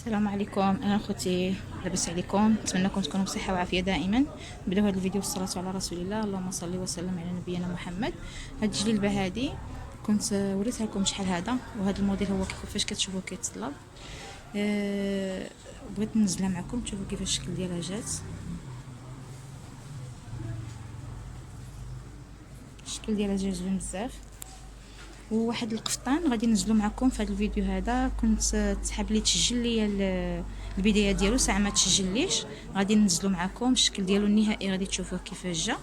السلام عليكم، انا اخوتي، لاباس عليكم؟ نتمنىكم تكونوا بصحه وعافيه دائما. نبداو هذا الفيديو بالصلاه على رسول الله، اللهم صل وسلم على نبينا محمد. هاد الجليلبه هادي كنت وريتها لكم شحال هذا، وهذا الموديل هو كيفاش كتشوفوا كيتصلب. بغيت ننزلها معكم تشوفوا كيفاش الشكل ديالها جات. الشكل ديالها جا زوين بزاف. وواحد القفطان غادي ننزلو معكم في هذا الفيديو هذا. كنت تحب لي تسجل لي البدايه ديالو، ساعه ما تسجليش غادي ننزلو معكم الشكل ديالو النهائي، غادي تشوفوه كيفاش جا.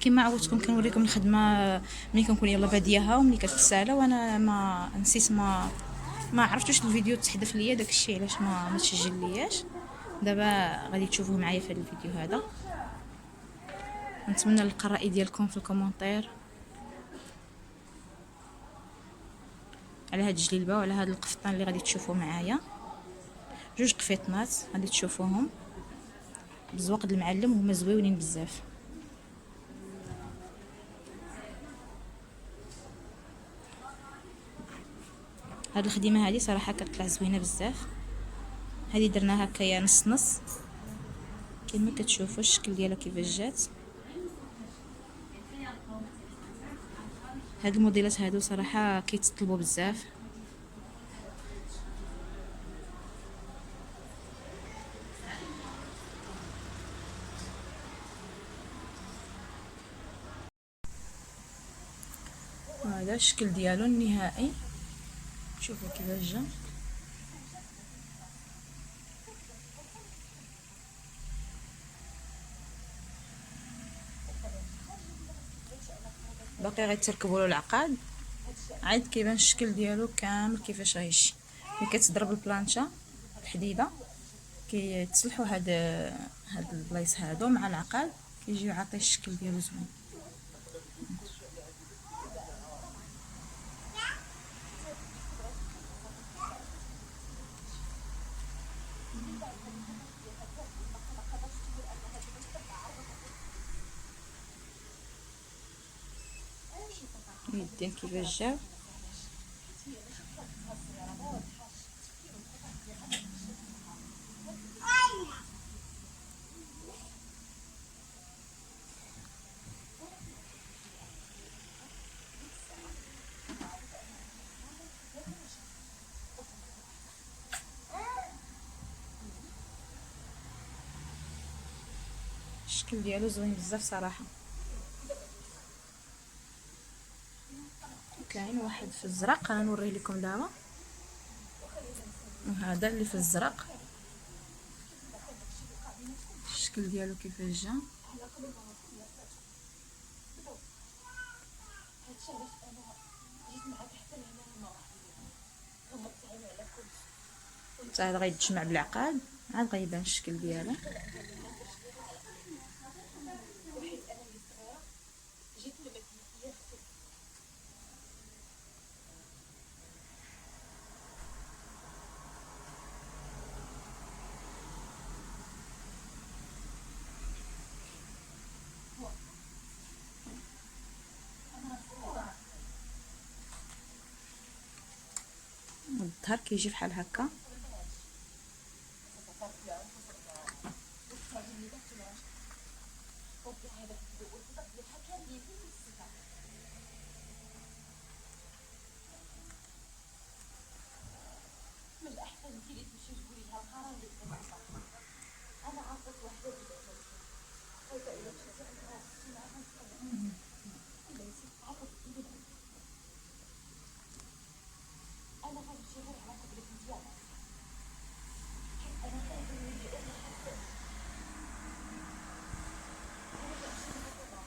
كما عودتكم كنوريكم الخدمه ملي كنكون يلا بادياها وملي كتسالى، وانا ما نسيت، ما عرفتش الفيديو تحذف ليا، داكشي علاش ما تسجل لياش. دابا غادي تشوفوه معايا في هذا الفيديو هذا. نتمنى نلقى الراي ديالكم في الكومونتير على هاد الجليلبه وعلى هاد القفطان اللي غادي تشوفوا معايا. جوج قفيطنات غادي تشوفوهم بزواق المعلم، وهما زويونين بزاف. هاد الخدمه هذه صراحه كتطلع زوينه بزاف. هذه درناها هكايا نص نص كما كتشوفوا الشكل ديالها كيفاش جات. هاد الموديلات هادو صراحه كيتطلبوا بزاف. وهذا الشكل ديالو النهائي، شوفوا كيفاش جا. باقي غيتركبوا له العقاد، عاد كيبان الشكل ديالو كامل كيفاش غيمشي. ملي كتضرب البلانشا الحديده كيتصلحوا هاد البلايص هادو مع العقاد، كيجيو عاطي الشكل ديالو زوين. يدين كيفاش جاو. الشكل ديالو زوين بزاف صراحه. كاين واحد في الزرق غنوريه لكم دابا، وهذا اللي في الزرق الشكل ديالو كيفاش جا. حتى هذا غيتجمع بالعقاد، عاد غيبان الشكل ديالو. الظهر كيجي بحال هكا.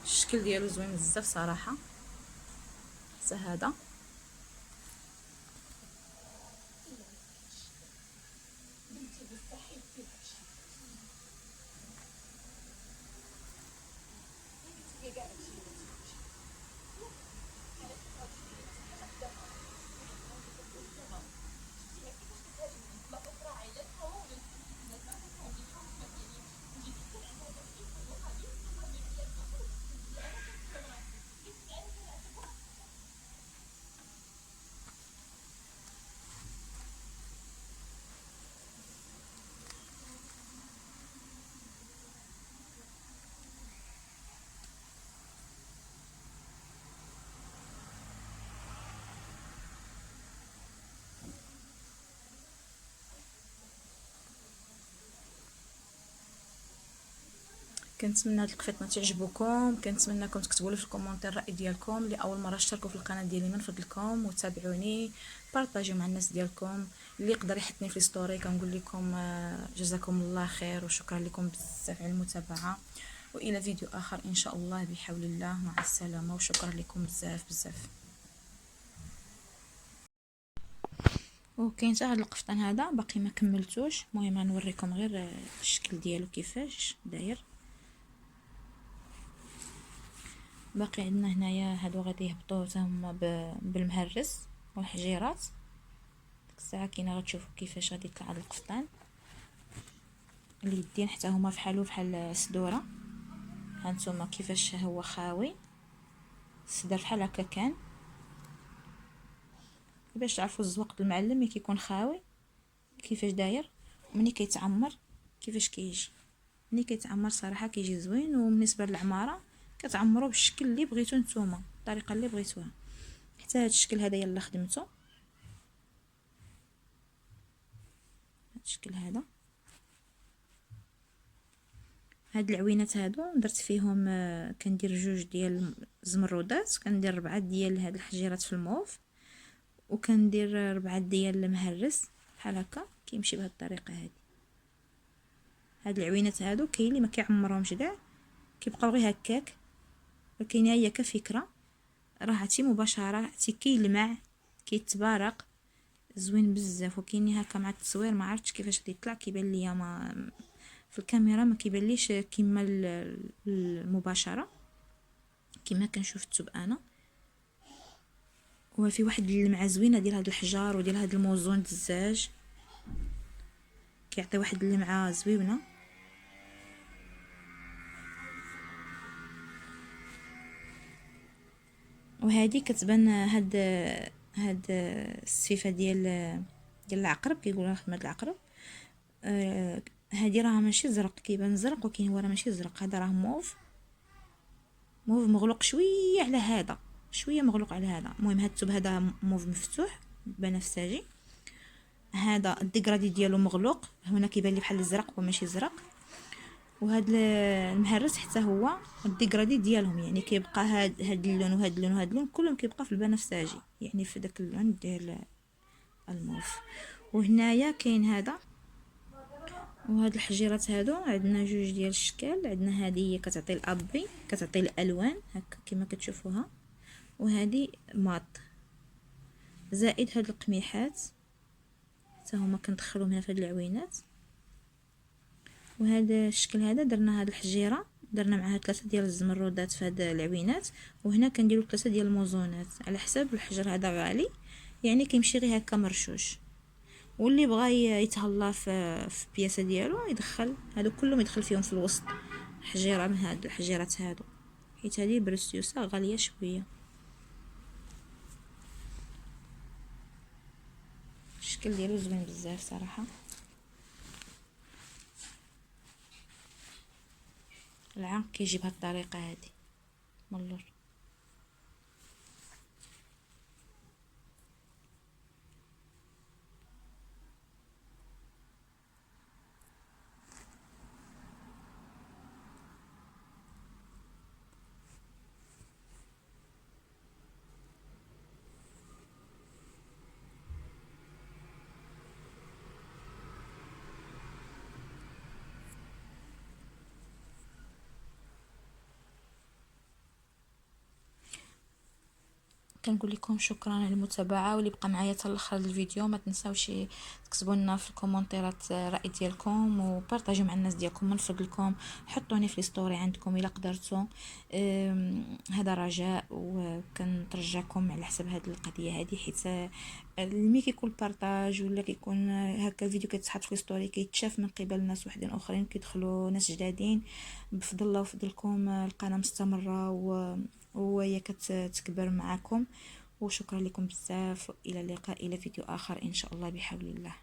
الشكل ديالو زوين بزاف صراحه. حتى هذا كنتمنى هاد القفيطنه تعجبكم، كنتمنىكم تكتبوا لي في الكومونتير الراي ديالكم. اللي اول مره اشتركوا في القناه ديالي من فضلكم وتابعوني، بارطاجيو مع الناس ديالكم. اللي يقدر يحطني في ستوري كنقول لكم جزاكم الله خير وشكرا لكم بزاف على المتابعه. والى فيديو اخر ان شاء الله بحول الله. مع السلامه وشكرا لكم بزاف بزاف. وكاين حتى هذا القفطان هذا باقي ما كملتوش، المهم غنوريكم غير الشكل ديالو كيفاش داير. باقي عندنا هنايا هادو غادي يهبطوا حتى هما بالمهرس والحجيرات. ديك الساعه كاينه غتشوفوا كيفاش غادي يطلع هذا القفطان. اليدين حتى هما فحالو فحال السدوره، هانتوما كيفاش هو خاوي، الصدر فحال هكا كان. باش تعرفوا الزوق المعلم ملي كيكون خاوي كيفاش داير، ومني كيتعمر كيفاش كيجي. ملي كيتعمر صراحه كيجي زوين. وبالنسبه للعماره كتعمروا بالشكل اللي بغيتو نتوما، الطريقه اللي بغيتوها. حتى هذا الشكل هذا يلا خدمته، هذا الشكل هذا. هاد العوينات هادو درت فيهم كندير 2 ديال الزمرودات، كندير 4 ديال هاد الحجيرات في الموف، وكندير 4 ديال المهرس بحال هكا. كيمشي بهاد الطريقه هادي. هاد العوينات هادو كاين اللي ما كيعمرهمش كاع، كيبقاو غير هكاك. ولكن هي كفكره راه عرفتي مباشره، عرفتي كيلمع كيتبارق زوين بزاف. وكاين هكا مع التصوير ما عرفتش كيفاش غادي يطلع، كيبان ليا ما في الكاميرا ما كيبانليش كيما المباشره كيما كنشوف انا. وفي واحد اللمعه زوينه ديال هاد الحجار وديال هاد الموزون الزاج، كيعطي واحد اللمعه زوينه. وهذه كتبان هاد الصفه ديال العقرب، كيقولوا خدمه العقرب. هذه راه ماشي زرق، كيبان زرق ولكن هو راه ماشي زرق، هذا راه موف مغلق شويه على هذا، شويه مغلق على هذا. المهم هاد الثوب هذا موف مفتوح بنفسجي، هذا الديكرادي ديالو مغلوق، هنا كيبان لي بحال الزرق وماشي زرق. وهاد المهرس حتى هو الديكرادي ديالهم، يعني كيبقى هاد اللون وهاد اللون وهاد اللون كلهم كيبقى في البنفسجي، يعني في داك اللون ديال الموف. وهنايا كاين هذا. وهاد الحجيرات هادو عندنا 2 ديال الشكال. عندنا هذه هي كتعطي الابي، كتعطي الالوان هكا كما كتشوفوها، وهذه ماط. زائد هاد القميحات حتى هما كندخلوهم هنا في هاد العوينات. وهذا الشكل هذا درنا هاد الحجيره درنا معها 3 ديال الزمرودات في هاد العوينات. وهنا كنديروا 3 ديال الموزونات على حساب الحجر هذا غالي، يعني كيمشي غير هكا مرشوش. واللي بغى يتهلا في بياسه ديالو يدخل هادو كلهم، يدخل فيهم في الوسط حجيره من هاد الحجيرات هادو، حيت هذه برسيوسه غاليه شويه. الشكل ديالو زوين بزاف صراحه. العنق كيجي بهاد الطريقه هادي من اللور. كنقول لكم شكرا على المتابعه، واللي بقى معايا حتى الاخر الفيديو ما تنساوش تكتبوا لنا في الكومونتيرات الراي ديالكم، وبارطاجيو مع الناس ديالكم من فضلكم. حطوني في الستوري عندكم الا قدرتوا. هذا رجاء، وكنترجاكم على حساب هذه القضيه هذه، حيت ملي كيكون بارطاج ولا كيكون هكا الفيديو كيتحط في الستوري كيتشاف من قبل ناس وحدين اخرين، كيدخلوا ناس جدادين. بفضل الله وفضلكم القناه مستمره وهي كتكبر معكم. وشكرا لكم بزاف، الى اللقاء الى فيديو اخر ان شاء الله بحول الله.